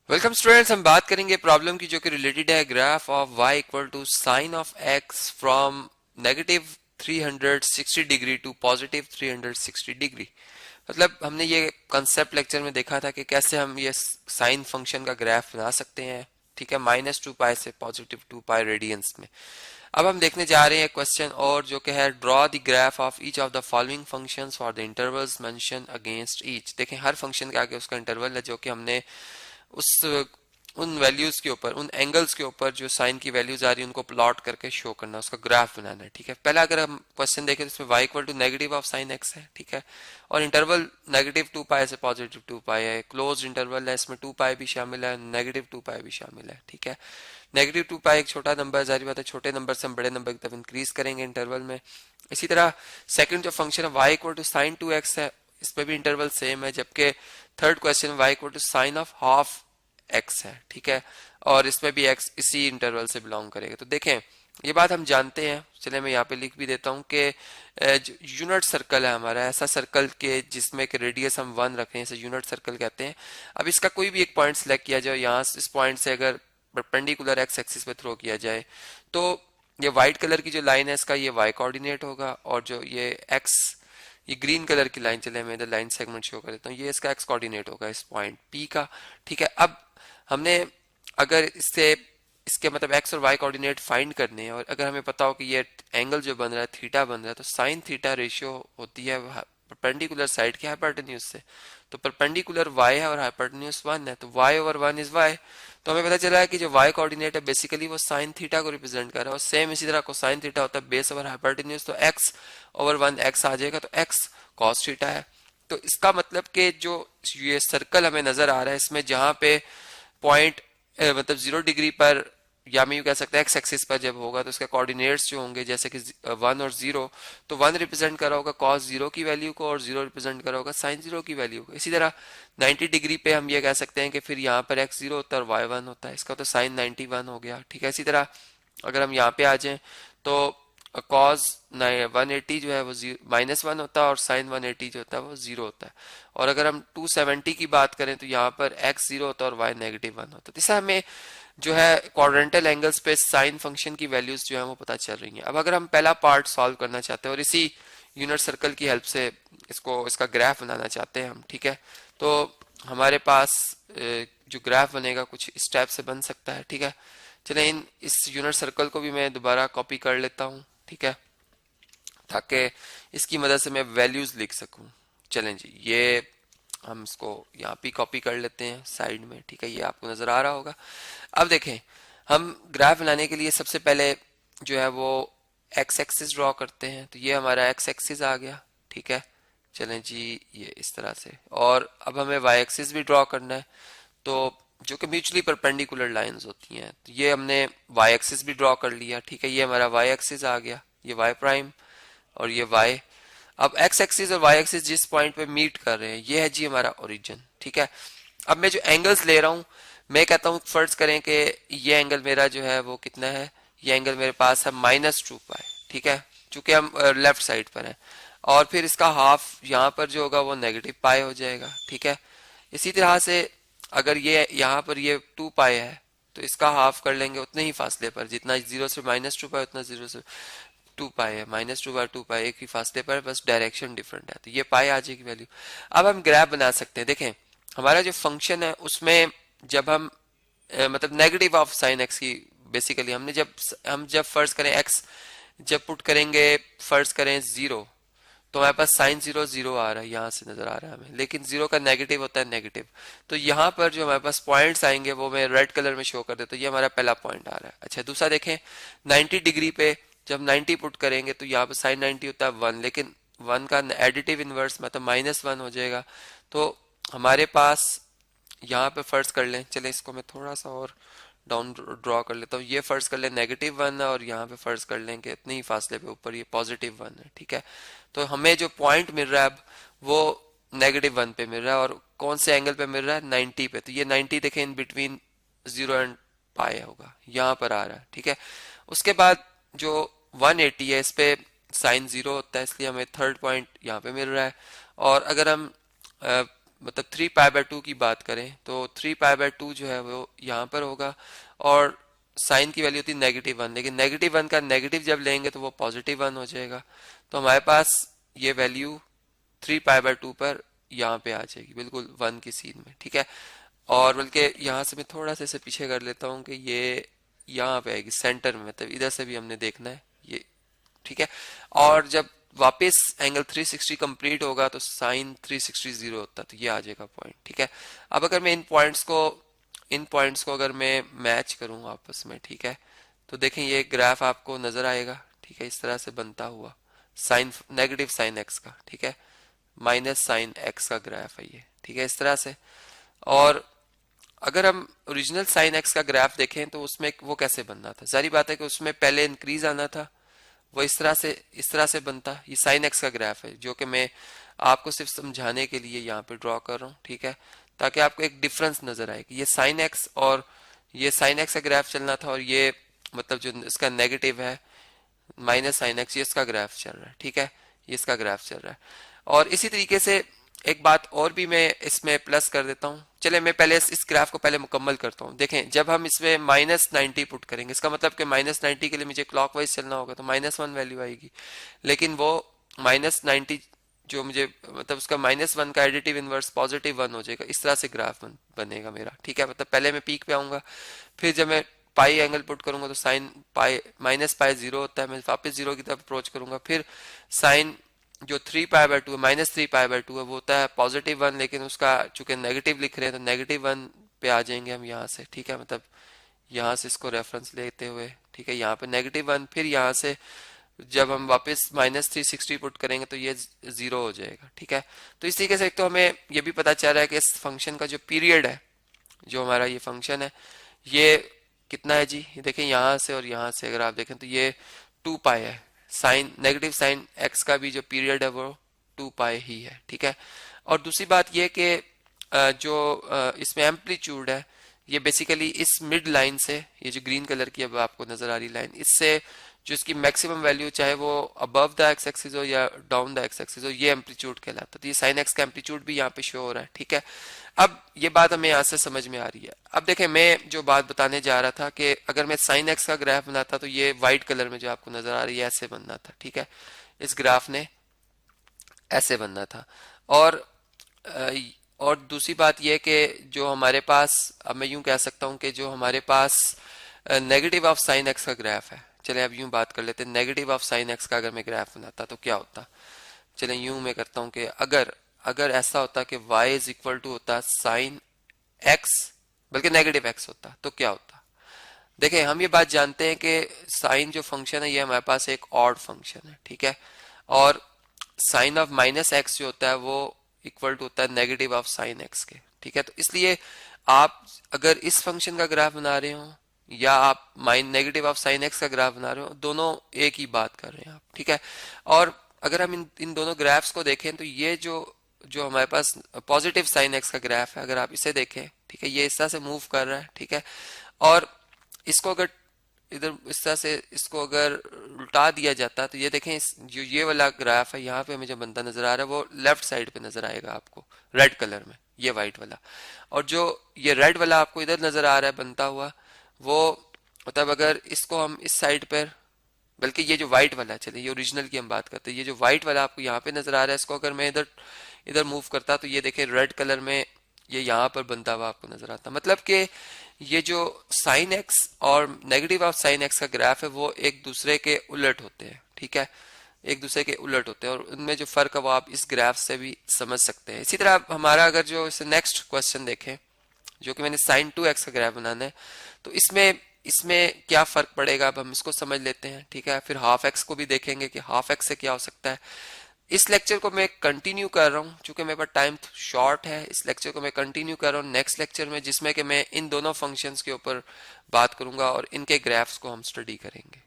Welcome students, हम बात करेंगे प्रॉब्लम की जो कि रिलेटेड है graph of y equal to sine of x from negative 360 degree to positive 360 degree. मतलब हमने ये कंसेप्ट लेक्चर में देखा था कि कैसे हम ये साइन फंक्शन का ग्राफ बना सकते हैं, ठीक है, -2 पाई से +2 पाई रेडियंस में। अब हम देखने जा रहे हैं क्वेश्चन और जो कि है draw the graph of each of the following functions for the intervals mention against each. देखें, हर फंक्शन के आगे उसका इंटरवल है जो कि हमने उस उन वैल्यूज के ऊपर, उन एंगल्स के ऊपर जो साइन की वैल्यूज आ रही है उनको प्लॉट करके शो करना, उसका ग्राफ बनाना है, ठीक है। पहला अगर हम क्वेश्चन देखें तो इसमें y equal to negative of sine x है, ठीक है, और इंटरवल -2 पाई से +2 पाई है, क्लोज इंटरवल है, इसमें 2 पाई भी शामिल है, -2 पाई भी शामिल है, ठीक है। -2 पाई एक छोटा नंबर है, जारी बात है छोटे नंबर से हम बड़े नंबर की तरफ इंक्रीज करेंगे इंटरवल में। इसी तरह सेकंड जो फंक्शन है y equal to sign 2x है, इसमें भी इंटरवल सेम है, जबकि third question y equal to sine of half x है, ठीक है, और इसमें भी x इसी इंटरवल से बिलोंग करेगा। तो देखें, ये बात हम जानते हैं, चले मैं यहाँ पे लिख भी देता हूँ कि यूनिट सर्कल है हमारा, ऐसा सर्कल के जिसमें कि रेडियस हम 1 रखें, इसे यूनिट सर्कल कहते हैं। अब इसका कोई भी एक पॉइंट सिलेक्ट किया जाए, यहाँ इस पॉइंट से अगर परपेंडिकुलर x एक्सिस पे थ्रो किया जाए तो ये व्हाइट कलर की जो लाइन है इसका ये y कोऑर्डिनेट होगा, और जो ये ग्रीन कलर की लाइन, चले मैं इधर लाइन सेगमेंट शो कर देता हूँ, ये इसका x कोऑर्डिनेट होगा इस पॉइंट P का, ठीक है। अब हमने अगर इससे इसके मतलब x और y कोऑर्डिनेट फाइंड करने हैं और अगर हमें पता हो कि ये एंगल जो बन रहा है थीटा बन रहा है, तो साइन थीटा रेशियो होती है परपेंडिकुलर साइड की हाइपोटेन्यूज से। तो परपेंडिकुलर y है और हाइपोटेन्यूज 1 है, तो y ओवर 1 इज y। तो हमें पता चला है कि जो y कोऑर्डिनेट है बेसिकली वो साइन थीटा को रिप्रेजेंट कर रहा है, और सेम इसी तरह कोसाइन थीटा होता है बेस ओवर हाइपोटेन्यूज, तो x ओवर 1 x आ जाएगा, तो x cos थीटा है। तो इसका मतलब कि जो ये सर्कल हमें नजर आ रहा है इसमें जहां पे पॉइंट मतलब 0 डिग्री पर, या मैं यूं कह सकता है एक्स एक्सिस पर जब होगा तो उसके कोऑर्डिनेट्स जो होंगे जैसे कि 1 और 0, तो 1 रिप्रेजेंट कर रहा होगा cos 0 की वैल्यू को और 0 रिप्रेजेंट कर रहा होगा sin 0 की वैल्यू को। इसी तरह 90 डिग्री पे हम ये कह सकते हैं कि फिर यहाँ पर x 0 होता है और y 1 होता है, इसका तो sin 91 हो गया, ठीक है। इसी तरह अगर हम यहाँ पे आ जाएं तो cos 180 जो है वो -1 होता है और sin 180 जो होता है वो 0 होता है। और अगर हम 270 की बात करें तो यहाँ पर x 0 होता है और y -1 होता है। तो इससे हमें जो है क्वाड्रेंटल एंगल्स पे साइन फंक्शन की वैल्यूज जो है वो पता चल रही हैं। अब अगर हम पहला पार्ट सॉल्व करना चाहते हैं और इसी यूनिट सर्कल की हेल्प से इसका ग्राफ बनाना चाहते हैं हम, ठीक है, तो हमारे पास जो ग्राफ बनेगा कुछ इस टाइप से बन सकता है, ठीक है। चले इस यूनिट सर्कल को भी मैं दोबारा कॉपी कर लेता हूँ, ठीक है, ताकि इसकी मदद से मैं वैल्यूज लिख सकूं। चलें जी, ये हम इसको यहाँ पे कॉपी कर लेते हैं साइड में, ठीक है, ये आपको नजर आ रहा होगा। अब देखें, हम ग्राफ बनाने के लिए सबसे पहले जो है वो एक्स एक्सिस ड्रॉ करते हैं, तो ये हमारा एक्स एक्सिस आ गया, ठीक है। चलें जी, ये इस तरह से, और अब हमें वाई एक्सिस भी ड्रॉ करना है, तो जो कि म्यूचुअली परपेंडिकुलर लाइंस होती हैं, तो ये हमने वाई एक्सिस भी ड्रॉ कर लिया, ठीक है, ये हमारा वाई एक्सिस आ गया, ये वाई प्राइम और ये y। अब x एक्सिस और y एक्सिस जिस पॉइंट पे मीट कर रहे हैं ये है जी हमारा ओरिजिन, ठीक है। अब मैं जो एंगल्स ले रहा हूं, मैं कहता हूं फर्ज करें कि ये एंगल मेरा जो है वो कितना है, ये एंगल मेरे पास है -2 पाई, ठीक है, चूंकि हम लेफ्ट साइड पर हैं, और फिर इसका हाफ यहाँ पर जो होगा वो -पाई हो जाएगा, ठीक है। इसी तरह से अगर ये यहाँ पर ये 2 पाई है तो इसका हाफ कर लेंगे उतने ही फासले पर, जितना 0 से -2 पाई उतना 0 से 2 पाई है, -2/2 पाई एक ही फासले पर, बस डायरेक्शन डिफरेंट है, तो ये पाई आ जाएगी वैल्यू। अब हम ग्राफ बना सकते हैं। देखें, हमारा जो फंक्शन है उसमें जब हम मतलब नेगेटिव ऑफ साइन एक्स की बेसिकली हम जब फर्ज करें एक्स जब पुट करेंगे, फर्ज करें 0, तो हमारे पास साइन 0 0 आ रहा है, यहाँ से नजर आ रहा है हमें, लेकिन 0 का नेगेटिव होता है नेगेटिव। तो यहाँ पर जो हमारे पास पॉइंट्स आएंगे वो मैं रेड कलर में शो कर देता हूँ, ये हमारा पहला पॉइंट आ रहा है। अच्छा, दूसरा देखें, 90 डिग्री पे जब 90 पुट करेंगे तो यहाँ पर साइन 90 होता है 1, लेकिन 1 का एडिटिव इनवर्स मतलब -1 हो जाएगा। तो हमारे पास यहाँ पे फर्ज कर लें, चले इसको मैं थोड़ा सा और डाउन ड्रॉ कर लेता हूँ, ये फर्ज कर लें -1 है और यहाँ पे फर्ज कर लें कि इतने ही फासले पे ऊपर ये +1 है, ठीक है। तो हमें जो पॉइंट मिल रहा है अब वो -1 पे मिल रहा है, और कौन से एंगल पे मिल रहा है, 90 पे। तो ये 90 देखें इन बिटवीन 0 एंड पाई होगा, यहाँ पर आ रहा है, ठीक है। उसके बाद जो 180 है इस पे साइन 0 होता है, इसलिए हमें थर्ड पॉइंट यहाँ पे मिल रहा है। और अगर हम मतलब 3 पाई/2 की बात करें तो 3 पाई/2 जो है वो यहाँ पर होगा, और साइन की वैल्यू होती है -1, लेकिन -1 का नेगेटिव जब लेंगे तो वो +1 हो जाएगा। तो हमारे पास ये वैल्यू 3 पाई/2 पर यहाँ पे आ जाएगी, बिल्कुल 1 की सीध में, ठीक है। और बल्कि यहाँ से मैं थोड़ा सा इसे पीछे कर लेता हूँ कि ये यहाँ पे आएगी सेंटर में, मतलब इधर से भी हमने देखना है ये, ठीक है। और जब वापस एंगल 360 कंप्लीट होगा तो साइन 360 जीरो होता है, तो ये आ जाएगा पॉइंट, ठीक है। अब अगर मैं इन पॉइंट्स को अगर मैं मैच करूं आपस में, ठीक है, तो देखें ये ग्राफ आपको नजर आएगा, ठीक है, इस तरह से बनता हुआ साइन नेगेटिव साइन एक्स का, ठीक है, माइनस साइन एक्स का ग्राफ है ये, ठीक है, इस तरह से। और अगर हम ओरिजिनल साइन एक्स का ग्राफ देखें तो उसमें वो कैसे बनना था, सारी बात है कि उसमें पहले इंक्रीज आना था, वो इस तरह से बनता। ये साइन एक्स का ग्राफ है जो कि मैं आपको सिर्फ समझाने के लिए यहाँ पे ड्रॉ कर रहा हूँ, ठीक है, ताकि आपको एक डिफरेंस नजर आए कि ये साइन एक्स और ये साइन एक्स का ग्राफ चलना था, और ये मतलब जो इसका नेगेटिव है माइनस साइन एक्स, ये इसका ग्राफ चल रहा है, ठीक है, ये इसका ग्राफ चल रहा है। और इसी तरीके से एक बात और भी मैं इसमें प्लस कर देता हूँ। चले मैं पहले इस ग्राफ को पहले मुकम्मल करता हूँ। देखें जब हम इसमें -90 पुट करेंगे, इसका मतलब कि -90 के लिए मुझे क्लॉकवाइज चलना होगा तो -1 वैल्यू आएगी, लेकिन वो -90 जो मुझे मतलब उसका -1 का एडिटिव इनवर्स +1 हो जाएगा, इस तरह से ग्राफ बनेगा मेरा, ठीक है। मतलब पहले मैं पीक पे आऊंगा, फिर जब मैं पाई एंगल पुट करूंगा तो साइन पाई -पाई 0 होता है, मैं वापस 0 की तरफ अप्रोच करूंगा, फिर साइन जो 3 पाई/2 है -3 पाई/2 है वो होता है +1, लेकिन उसका चूंकि नेगेटिव लिख रहे हैं तो -1 पे आ जाएंगे हम यहाँ से, ठीक है, मतलब यहाँ से इसको रेफरेंस लेते हुए, ठीक है, यहाँ पे -1, फिर यहाँ से जब हम वापस -360 पुट करेंगे तो ये 0 हो जाएगा, ठीक है। तो इस तरीके से एक तो हमें ये भी पता चल रहा है कि इस फंक्शन का जो पीरियड है, जो हमारा ये फंक्शन है, ये कितना है जी, ये देखें यहाँ से और यहाँ से अगर आप देखें तो ये 2 पाई है, साइन नेगेटिव साइन एक्स का भी जो पीरियड है वो 2 पाई ही है, ठीक है। और दूसरी बात ये कि जो इसमें एम्पलीट्यूड है, ये बेसिकली इस मिड लाइन से, ये जो ग्रीन कलर की अब आपको नजर आ रही लाइन, इससे जो इसकी मैक्सिमम वैल्यू चाहे वो अबव द एक्स एक्सिस हो या डाउन द एक्स एक्सिस हो, ये एम्पलीट्यूड कहलाता है। तो ये साइन एक्स का एम्पलीट्यूड भी यहाँ पे शो हो रहा है, ठीक है। अब ये बात हमें यहाँ से समझ में आ रही है। अब देखें मैं जो बात बताने जा रहा था कि अगर मैं साइन एक्स का ग्राफ बनाता तो ये व्हाइट कलर में जो आपको नजर आ रही है ऐसे बनना था, ठीक है, इस ग्राफ ने ऐसे बनना था। और और दूसरी बात यह कि जो हमारे पास, अब मैं यूं कह सकता हूं कि जो हमारे पास नेगेटिव ऑफ साइन एक्स का ग्राफ है, चले अब यूं बात कर लेते हैं, नेगेटिव ऑफ साइन एक्स का अगर मैं ग्राफ बनाता तो क्या होता। चले यूं मैं करता हूं कि अगर अगर ऐसा होता कि y इज इक्वल टू होता साइन एक्स, बल्कि नेगेटिव एक्स होता, तो क्या होता। देखें हम ये बात जानते हैं कि साइन जो फंक्शन है ये हमारे पास एक ऑड फंक्शन है, ठीक है, और साइन ऑफ -x जो होता है वो इक्वल टू होता है नेगेटिव ऑफ साइन एक्स के, ठीक है। तो इसलिए आप अगर इस फंक्शन का ग्राफ बना रहे हो या आप नेगेटिव ऑफ साइन एक्स का ग्राफ बना रहे हो, दोनों एक ही बात कर रहे हैं आप, ठीक है। और अगर हम इन दोनों ग्राफ्स को देखें तो ये जो जो हमारे पास पॉजिटिव साइन एक्स का ग्राफ है, अगर आप इसे देखें, ठीक है, ये इस तरह से मूव कर रहा है, ठीक है, और इसको अगर इधर इस तरह से इसको अगर उल्टा दिया जाता तो ये देखें जो ये वाला ग्राफ है यहाँ पे हमें जो बनता नजर आ रहा है वो लेफ्ट साइड पे नजर आएगा आपको रेड कलर में, ये व्हाइट वाला, और जो ये रेड वाला आपको इधर नजर आ रहा है बनता हुआ, वो मतलब अगर इसको हम इस साइड पर, बल्कि ये जो व्हाइट वाला है, चलिए ये ओरिजिनल की हम बात करते हैं, ये जो व्हाइट वाला आपको यहाँ पे नजर आ रहा है, इसको अगर मैं इधर इधर मूव करता तो ये देखें रेड कलर में ये यहाँ पर बनता हुआ आपको नजर आता। मतलब कि ये जो साइन एक्स और नेगेटिव ऑफ साइन एक्स का ग्राफ है वो एक दूसरे के उलट होते हैं, ठीक है, एक दूसरे के उलट होते हैं, और उनमें जो फर्क है वो आप इस ग्राफ से भी समझ सकते हैं। इसी तरह हमारा अगर जो नेक्स्ट क्वेश्चन देखें, जो कि मैंने साइन 2x का ग्राफ बनाना है, तो इसमें इसमें क्या फर्क पड़ेगा, अब हम इसको समझ लेते हैं, ठीक है। फिर हाफ एक्स को भी देखेंगे कि हाफ एक्स से क्या हो सकता है। इस लेक्चर को मैं कंटिन्यू कर रहा हूँ क्योंकि मेरे पास टाइम शॉर्ट है, इस लेक्चर को मैं कंटिन्यू कर रहा हूँ नेक्स्ट लेक्चर में, जिसमें कि मैं इन दोनों फंक्शंस के ऊपर बात करूंगा और इनके ग्राफ्स को हम स्टडी करेंगे।